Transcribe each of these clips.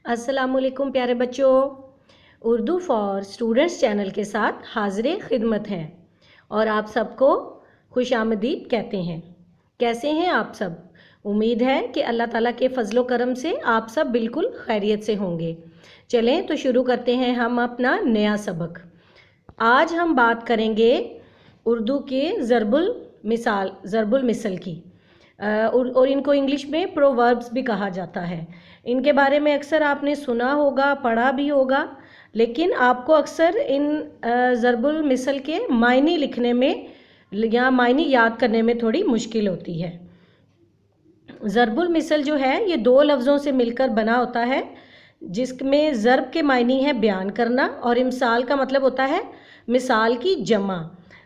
अस्सलाम वालेकुम प्यारे बच्चों। उर्दू फॉर स्टूडेंट्स चैनल के साथ हाज़िर खिदमत हैं और आप सबको खुश आमदीद कहते हैं। कैसे हैं आप सब? उम्मीद है कि अल्लाह ताला के फ़ज़ल व करम से आप सब बिल्कुल खैरियत से होंगे। चलें तो शुरू करते हैं हम अपना नया सबक। आज हम बात करेंगे उर्दू के ज़रबुल मिसल की और इनको इंग्लिश में प्रोवर्ब्स भी कहा जाता है। इनके बारे में अक्सर आपने सुना होगा, पढ़ा भी होगा, लेकिन आपको अक्सर इन ज़रबुल मिसल के मायने लिखने में या मायने याद करने में थोड़ी मुश्किल होती है। ज़रबुल मिसल जो है ये दो लफ्ज़ों से मिलकर बना होता है, जिसमें ज़रब के मायने है बयान करना और इमसाल का मतलब होता है मिसाल की जमा।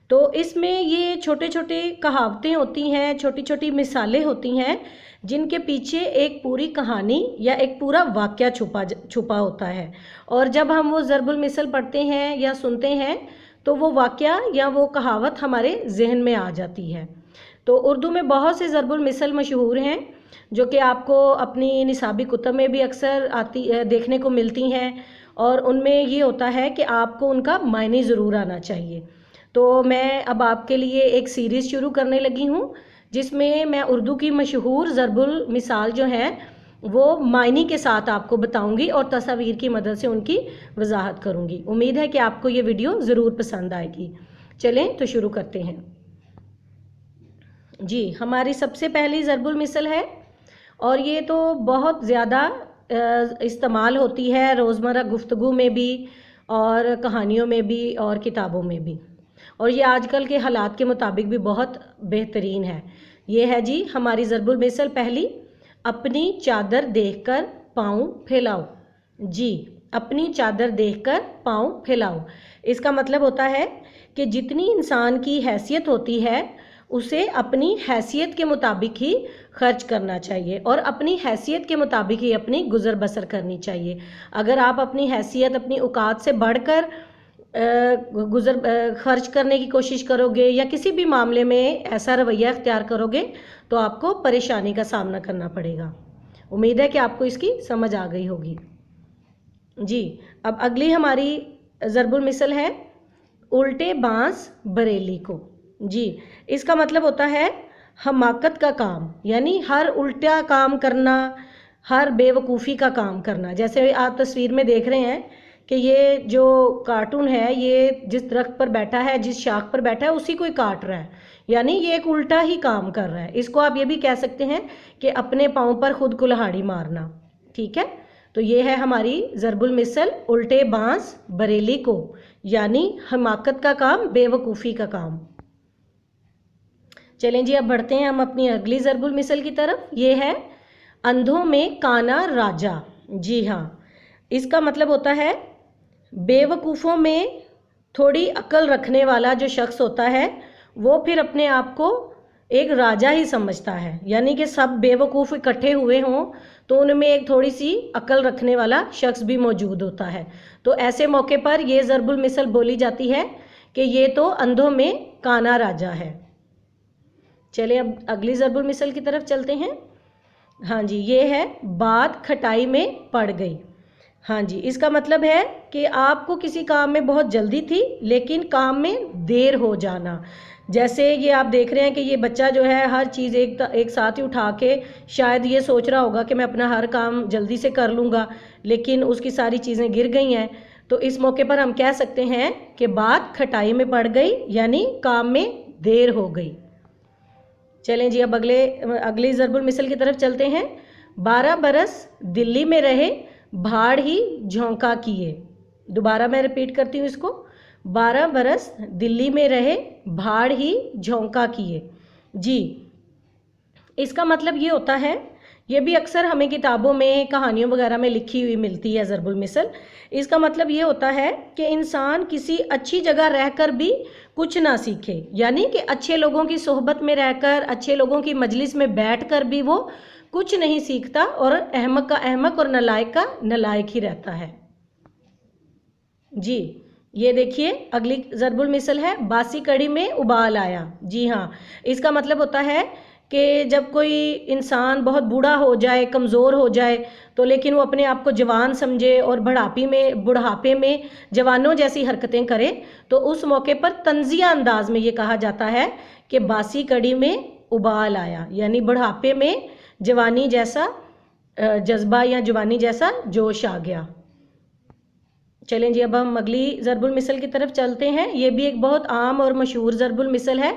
तो इसमें ये छोटे छोटे कहावतें होती हैं, छोटी छोटी मिसालें होती हैं, जिनके पीछे एक पूरी कहानी या एक पूरा वाक़या छुपा होता है। और जब हम वो ज़रबुल मिसल पढ़ते हैं या सुनते हैं तो वो वाक़या या वो कहावत हमारे जहन में आ जाती है। तो उर्दू में बहुत से ज़रबुल मिसल मशहूर हैं, जो कि आपको अपनी निसाबी कुतब में भी अक्सर देखने को मिलती हैं, और उनमें ये होता है कि आपको उनका मायने ज़रूर आना चाहिए। तो मैं अब आपके लिए एक सीरीज़ शुरू करने लगी हूँ, जिसमें मैं उर्दू की मशहूर ज़रबुल मिसाल जो है वो मायने के साथ आपको बताऊंगी और तस्वीर की मदद से उनकी वजाहत करूंगी। उम्मीद है कि आपको ये वीडियो ज़रूर पसंद आएगी। चलें तो शुरू करते हैं। जी, हमारी सबसे पहली ज़रबुल मिसल है और ये तो बहुत ज़्यादा इस्तेमाल होती है रोज़मर्रा गुफ्तगू में भी और कहानियों में भी और किताबों में भी, और ये आजकल के हालात के मुताबिक भी बहुत बेहतरीन है। ये है जी हमारी ज़रबुल मिसल पहली, अपनी चादर देखकर पाँव फैलाओ। जी, अपनी चादर देखकर पाँव फैलाओ, इसका मतलब होता है कि जितनी इंसान की हैसियत होती है उसे अपनी हैसियत के मुताबिक ही खर्च करना चाहिए और अपनी हैसियत के मुताबिक ही अपनी गुज़र बसर करनी चाहिए। अगर आप अपनी हैसियत, अपनी औकात से बढ़कर खर्च करने की कोशिश करोगे या किसी भी मामले में ऐसा रवैया इख्तियार करोगे तो आपको परेशानी का सामना करना पड़ेगा। उम्मीद है कि आपको इसकी समझ आ गई होगी। जी, अब अगली हमारी ज़रबुल मिसल है उल्टे बांस बरेली को। जी, इसका मतलब होता है हमाकत का काम, यानी हर उल्टा काम करना, हर बेवकूफ़ी का काम करना। जैसे आप तस्वीर में देख रहे हैं कि ये जो कार्टून है ये जिस दरख्त पर बैठा है, जिस शाख पर बैठा है, उसी को ही काट रहा है, यानी ये एक उल्टा ही काम कर रहा है। इसको आप ये भी कह सकते हैं कि अपने पाँव पर खुद कुल्हाड़ी मारना। ठीक है, तो ये है हमारी ज़रबुल मिसल उल्टे बांस बरेली को, यानी हमाकत का काम, बेवकूफ़ी का काम। चलें जी, अब बढ़ते हैं हम अपनी अगली ज़रबुल मिसल की तरफ। ये है अंधों में काना राजा। जी हाँ, इसका मतलब होता है बेवकूफ़ों में थोड़ी अक्ल रखने वाला जो शख्स होता है वो फिर अपने आप को एक राजा ही समझता है, यानी कि सब बेवकूफ़ इकट्ठे हुए हों तो उनमें एक थोड़ी सी अक्ल रखने वाला शख्स भी मौजूद होता है। तो ऐसे मौके पर ये ज़रबुल मिसल बोली जाती है कि ये तो अंधों में काना राजा है। चलिए अब अगली ज़रबुल मिसल की तरफ चलते हैं। हाँ जी, ये है बात खटाई में पड़ गई। हाँ जी, इसका मतलब है कि आपको किसी काम में बहुत जल्दी थी लेकिन काम में देर हो जाना। जैसे ये आप देख रहे हैं कि ये बच्चा जो है हर चीज़ एक साथ ही उठा के शायद ये सोच रहा होगा कि मैं अपना हर काम जल्दी से कर लूँगा, लेकिन उसकी सारी चीज़ें गिर गई हैं। तो इस मौके पर हम कह सकते हैं कि बात खटाई में पड़ गई, यानी काम में देर हो गई। चलें जी, अब अगली ज़रबुल मिसल की तरफ चलते हैं। 12 बरस दिल्ली में रहे, भाड़ ही झोंका किए। दोबारा मैं रिपीट करती हूँ इसको। 12 बरस दिल्ली में रहे, भाड़ ही झोंका किए। जी, इसका मतलब ये होता है, ये भी अक्सर हमें किताबों में, कहानियों वगैरह में लिखी हुई मिलती है ज़रबुल मिसल। इसका मतलब ये होता है कि इंसान किसी अच्छी जगह रहकर भी कुछ ना सीखे, यानी कि अच्छे लोगों की सोहबत में रहकर, अच्छे लोगों की मजलिस में बैठकर भी वो कुछ नहीं सीखता और अहमक का अहमक और नालायक का नालायक ही रहता है। जी, ये देखिए अगली ज़रबुल मिसल है बासी कड़ी में उबाल आया। जी हाँ, इसका मतलब होता है کہ جب کوئی انسان بہت بوڑھا ہو جائے، کمزور ہو جائے، تو لیکن وہ اپنے آپ کو جوان سمجھے اور بڑھاپے میں جوانوں جیسی حرکتیں کرے، تو اس موقع پر طنزیہ انداز میں یہ کہا جاتا ہے کہ باسی کڑی میں ابال آیا، یعنی بڑھاپے میں جوانی جیسا جذبہ یا جوانی جیسا جوش آ گیا۔ چلیں جی اب ہم اگلی ضرب المثل کی طرف چلتے ہیں۔ یہ بھی ایک بہت عام اور مشہور ضرب المثل ہے،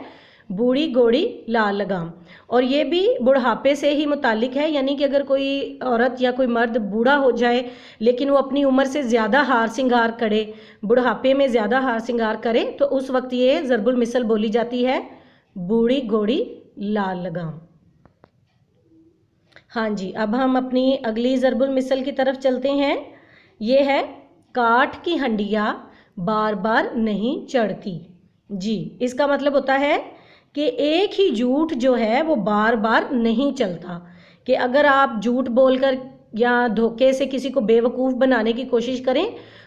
بوڑھی گھوڑی لال لگام، اور یہ بھی بڑھاپے سے ہی متعلق ہے، یعنی کہ اگر کوئی عورت یا کوئی مرد بوڑھا ہو جائے لیکن وہ اپنی عمر سے زیادہ ہار سنگار کرے، بڑھاپے میں زیادہ ہار سنگار کرے، تو اس وقت یہ ضرب المثل بولی جاتی ہے، بوڑھی گھوڑی لال لگام۔ ہاں جی اب ہم اپنی اگلی ضرب المثل کی طرف چلتے ہیں۔ یہ ہے کاٹھ کی ہنڈیا بار بار نہیں چڑھتی۔ جی اس کا مطلب ہوتا ہے کہ ایک ہی جھوٹ جو ہے وہ بار بار نہیں چلتا، کہ اگر آپ جھوٹ بول کر یا دھوکے سے کسی کو بے وقوف بنانے کی کوشش کریں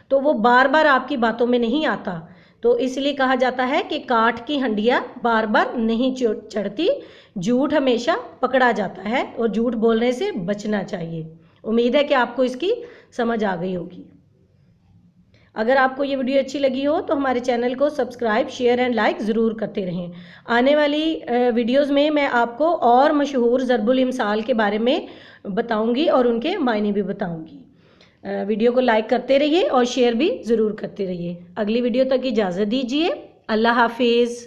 تو وہ بار بار آپ کی باتوں میں نہیں آتا، تو اس لیے کہا جاتا ہے کہ کاٹھ کی ہنڈیا بار بار نہیں چڑھتی، جھوٹ ہمیشہ پکڑا جاتا ہے اور جھوٹ بولنے سے بچنا چاہیے۔ امید ہے کہ آپ کو اس کی سمجھ آ گئی ہوگی۔ اگر آپ کو یہ ویڈیو اچھی لگی ہو تو ہمارے چینل کو سبسکرائب، شیئر اینڈ لائک ضرور کرتے رہیں۔ آنے والی ویڈیوز میں میں آپ کو اور مشہور ضرب الامثال کے بارے میں بتاؤں گی اور ان کے معنی بھی بتاؤں گی۔ ویڈیو کو لائک کرتے رہیے اور شیئر بھی ضرور کرتے رہیے۔ اگلی ویڈیو تک اجازت دیجیے۔ اللہ حافظ۔